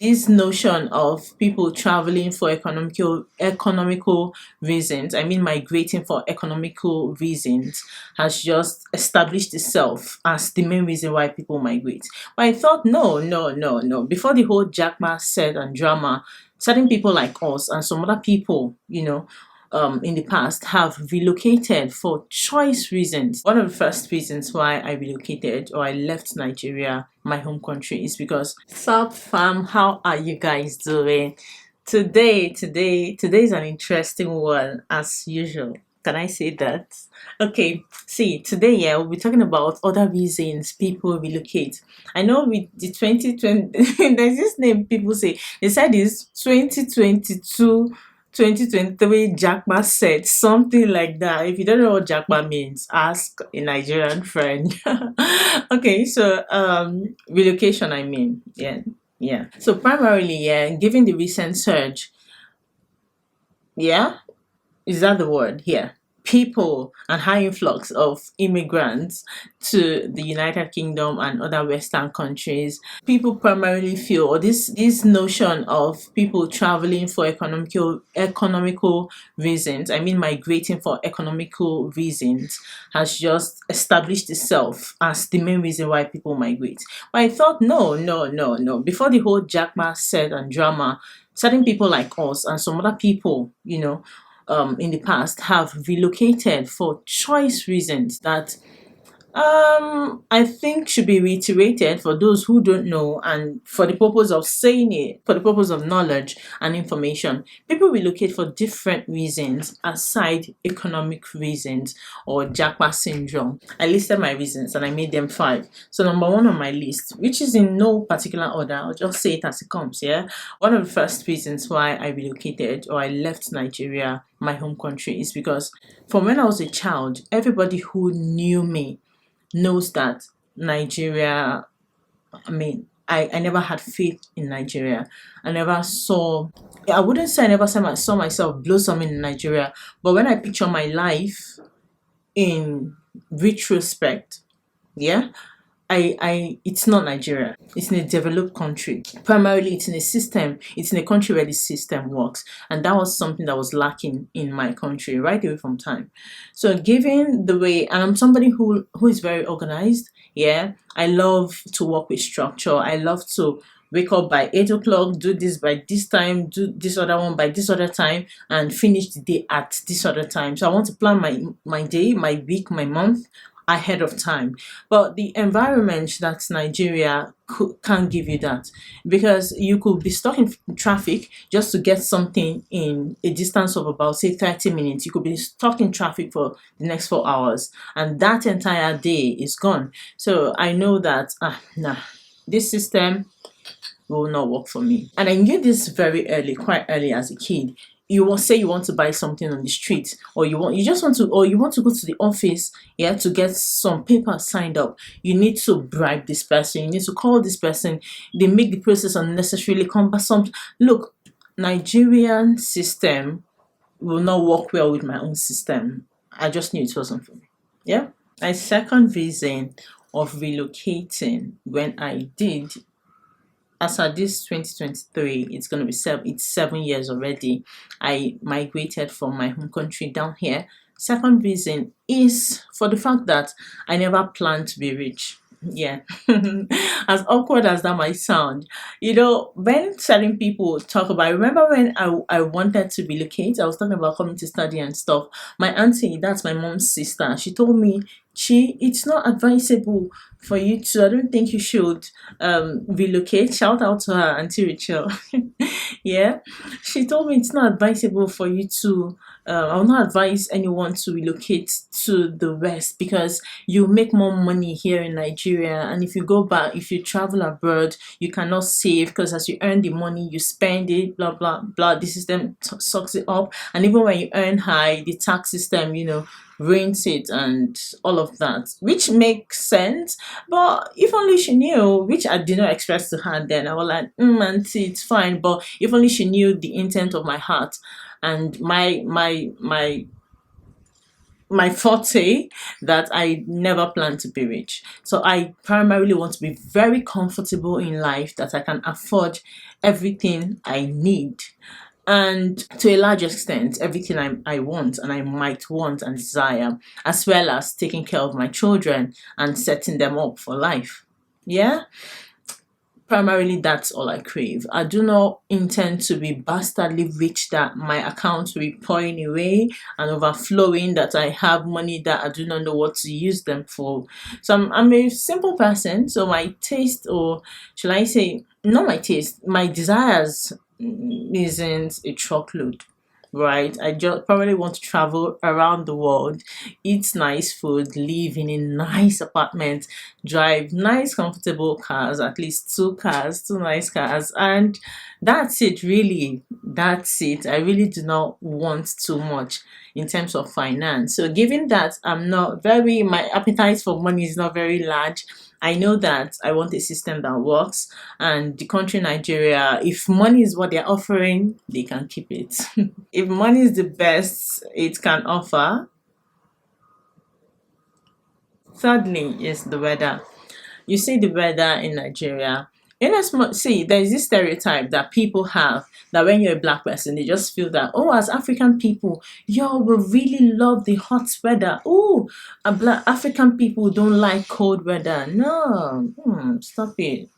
this notion of people traveling for economical reasons, I mean migrating for economical reasons, has just established itself as the main reason why people migrate. But I thought no. Before the whole Jackma said and drama, certain people like us and some other people, in the past have relocated for choice reasons. One of the first reasons why I relocated or I left Nigeria, my home country, is because South fam, how are you guys doing? Today is an interesting one as usual. Can I say that? Okay, see, today, yeah, we'll be talking about other reasons people relocate. I know with the 2020, there's this name people say, they said it's 2022 2023 Jackma set, something like that. If you don't know what Jackma means, ask a Nigerian friend. Okay, so relocation, I mean, yeah. So primarily, yeah, given the recent surge, yeah, is that the word? Yeah. People and high influx of immigrants to the United Kingdom and other Western countries. People primarily feel, or this notion of people traveling for economical reasons, I mean migrating for economical reasons, has just established itself as the main reason why people migrate. But I thought no. Before the whole Jackma said and drama, certain people like us and some other people, in the past have relocated for choice reasons that I think should be reiterated for those who don't know and for the purpose of saying it, for the purpose of knowledge and information. People relocate for different reasons aside economic reasons or Jackpot syndrome. I listed my reasons and I made them five. So number one on my list, which is in no particular order, I'll just say it as it comes, yeah. One of the first reasons why I relocated or I left Nigeria, my home country, is because from when I was a child, everybody who knew me knows that Nigeria, I mean, I never had faith in Nigeria. I never saw, I wouldn't say I never saw myself blossoming in Nigeria, but when I picture my life in retrospect, yeah, it's not Nigeria. It's in a developed country. Primarily, it's in a system. It's in a country where the system works, and that was something that was lacking in my country right away from time. So, given the way, and I'm somebody who is very organized. Yeah, I love to work with structure. I love to wake up by 8 o'clock, do this by this time, do this other one by this other time, and finish the day at this other time. So I want to plan my day, my week, my month ahead of time. But the environment that Nigeria can't give you that, because you could be stuck in traffic just to get something in a distance of about say 30 minutes. You could be stuck in traffic for the next 4 hours, and that entire day is gone. So I know that nah, this system will not work for me. And I knew this very early, quite early as a kid. You will say you want to buy something on the street, or you want to go to the office, yeah, to get some papers signed up. You need to bribe this person, you need to call this person, they make the process unnecessarily cumbersome. Look, Nigerian system will not work well with my own system. I just knew it wasn't for me. Yeah. My second reason of relocating when I did, as at this 2023, it's going to be it's 7 years already. I migrated from my home country down here. Second reason is for the fact that I never planned to be rich. Yeah. As awkward as that might sound, when certain people talk about, I remember when I wanted to relocate, I was talking about coming to study and stuff. My auntie, that's my mom's sister, she told me, it's not advisable for you to, I don't think you should relocate. Shout out to her, Auntie Rachel. Yeah, she told me it's not advisable for you to I will not advise anyone to relocate to the West, because you make more money here in Nigeria, and if you go back, if you travel abroad, you cannot save, because as you earn the money, you spend it, blah blah blah. The system sucks it up, and even when you earn high, the tax system, rent it and all of that, which makes sense. But if only she knew, which I did not express to her then, I was like, auntie, it's fine. But if only she knew the intent of my heart and my my forte that I never plan to be rich. So I primarily want to be very comfortable in life, that I can afford everything I need, and to a large extent everything I want and I might want and desire, as well as taking care of my children and setting them up for life. Yeah, primarily that's all I crave. I do not intend to be bastardly rich, that my account will be pouring away and overflowing, that I have money that I do not know what to use them for. So I'm a simple person, so my taste, or shall I say, not my taste, my desires isn't a truckload. Right, I just probably want to travel around the world, eat nice food, live in a nice apartment, drive nice, comfortable cars, at least two cars, two nice cars, and that's it, really. That's it. I really do not want too much in terms of finance. So, given that my appetite for money is not very large, I know that I want a system that works, and the country Nigeria, if money is what they're offering, they can keep it. If money is the best it can offer, thirdly is the weather. You see the weather in Nigeria. See, there is this stereotype that people have, that when you're a black person, they just feel that, oh, as African people, yo, we really love the hot weather. Oh, black African people don't like cold weather. No, stop it.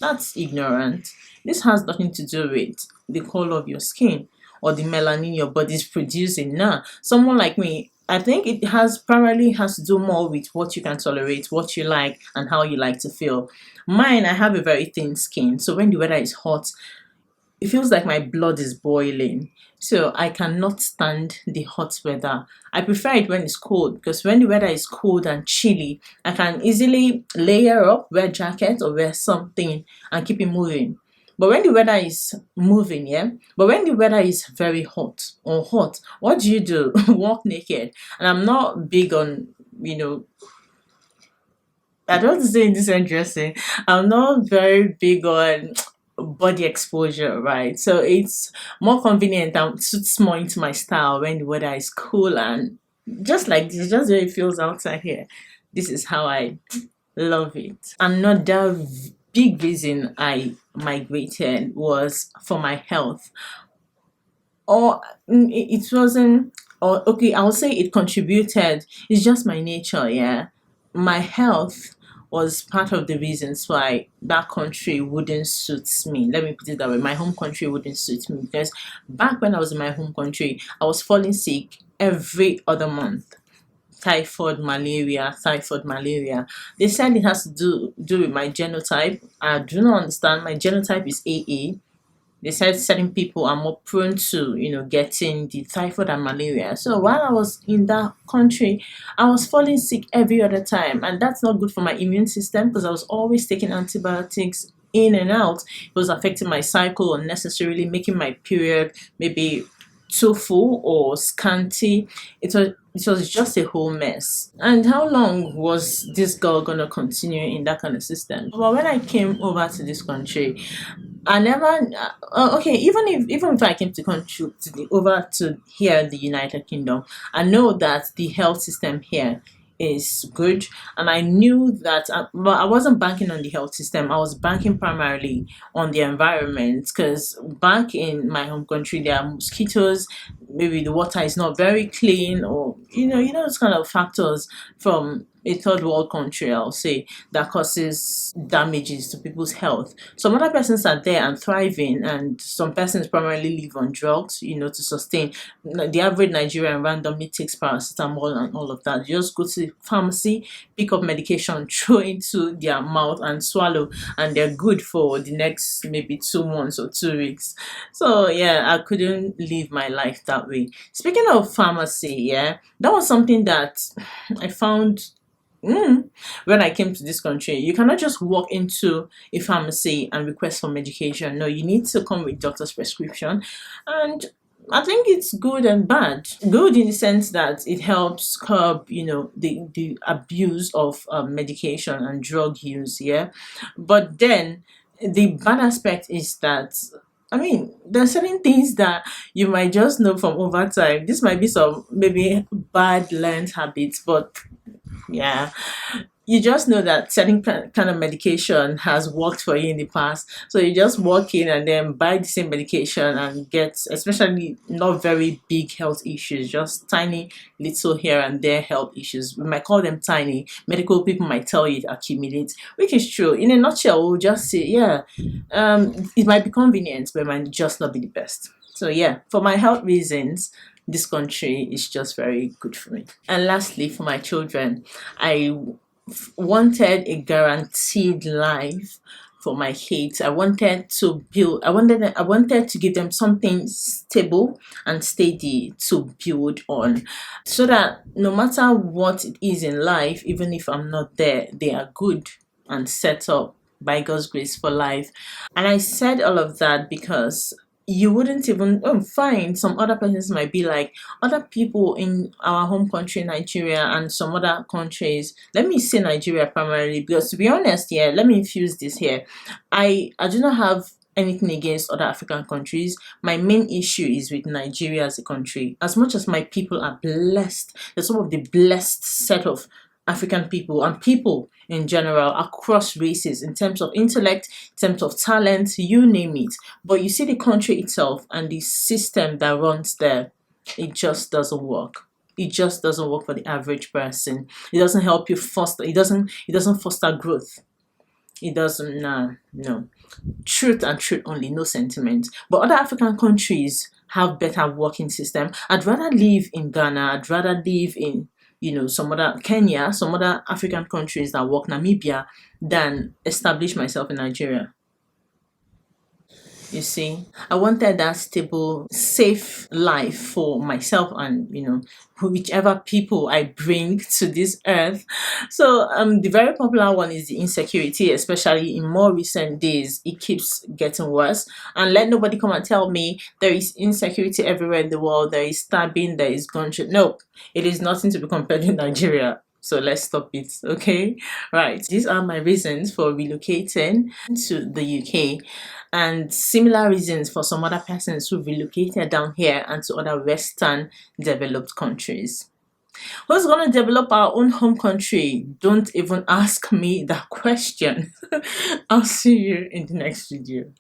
That's ignorant. This has nothing to do with the color of your skin or the melanin your body is producing. Nah, someone like me, I think it has primarily has to do more with what you can tolerate, what you like, and how you like to feel. Mine, I have a very thin skin, so when the weather is hot, it feels like my blood is boiling. So I cannot stand the hot weather. I prefer it when it's cold, because when the weather is cold and chilly, I can easily layer up, wear jacket or wear something and keep it moving. But when the weather is moving, yeah. But when the weather is very hot, what do you do? Walk naked. And I'm not big on, you know, I don't say indecent dressing. I'm not very big on body exposure, right? So it's more convenient and suits more into my style when the weather is cool, and just like this, just the way it feels outside here. This is how I love it. Another big reason I migrated was for my health. Or it wasn't, or okay, I'll say it contributed. It's just my nature, yeah. My health was part of the reasons why that country wouldn't suit me. Let me put it that way. My home country wouldn't suit me, because back when I was in my home country, I was falling sick every other month. Typhoid, malaria. They said it has to do with my genotype. I do not understand. My genotype is AA. They said certain people are more prone to, getting the typhoid and malaria. So while I was in that country, I was falling sick every other time, and that's not good for my immune system, because I was always taking antibiotics in and out. It was affecting my cycle unnecessarily, making my period maybe too full or scanty. It was just a whole mess. And how long was this girl gonna continue in that kind of system? But when I came over to this country, I never okay, even if I came to country over to here in the United Kingdom, I know that the health system here is good, and I knew that, but I wasn't banking on the health system. I was banking primarily on the environment, because back in my home country there are mosquitoes, maybe the water is not very clean, or those kind of factors from a third world country, I'll say, that causes damages to people's health. Some other persons are there and thriving, and some persons primarily live on drugs, to sustain. The average Nigerian randomly takes paracetamol and all of that. Just go to the pharmacy, pick up medication, throw into their mouth and swallow, and they're good for the next maybe 2 months or 2 weeks. So yeah, I couldn't live my life that way. Speaking of pharmacy, yeah, that was something that I found. When I came to this country, you cannot just walk into a pharmacy and request for medication. No, you need to come with doctor's prescription. And I think it's good and bad. Good in the sense that it helps curb, the abuse of medication and drug use, yeah. But then the bad aspect is that I mean, there are certain things that you might just know from over time. This might be some maybe bad learned habits, but yeah, you just know that certain kind of medication has worked for you in the past. So you just walk in and then buy the same medication and get, especially not very big health issues, just tiny little here and there health issues. We might call them tiny. Medical people might tell you it accumulates, which is true. In a nutshell, we'll just say, yeah, it might be convenient, but it might just not be the best. So yeah, for my health reasons, this country is just very good for me. And lastly, for my children, I wanted a guaranteed life for my kids. I wanted to give them something stable and steady to build on, so that no matter what it is in life, even if I'm not there, they are good and set up by God's grace for life. And I said all of that because you wouldn't even find some other persons might be like other people in our home country, Nigeria, and some other countries. Let me say Nigeria primarily, because to be honest, yeah, let me infuse this here. I do not have anything against other African countries. My main issue is with Nigeria as a country. As much as my people are blessed, they're some of the blessed set of African people and people in general across races in terms of intellect, in terms of talent, you name it. But you see the country itself and the system that runs there, it just doesn't work. It just doesn't work for the average person. It doesn't help you foster. It doesn't foster growth. It doesn't. Nah, no. Truth and truth only, no sentiment. But other African countries have better working system. I'd rather live in Ghana. I'd rather live in some other Kenya, some other African countries that work, Namibia, than establish myself in Nigeria. You see, I wanted that stable, safe life for myself and whichever people I bring to this earth. So the very popular one is the insecurity, especially in more recent days. It keeps getting worse. And let nobody come and tell me there is insecurity everywhere in the world. There is stabbing, there is gunshot. No, it is nothing to be compared to Nigeria. So let's stop it, okay? Right. These are my reasons for relocating to the UK, and similar reasons for some other persons who relocated down here and to other Western developed countries. Who's going to develop our own home country? Don't even ask me that question. I'll see you in the next video.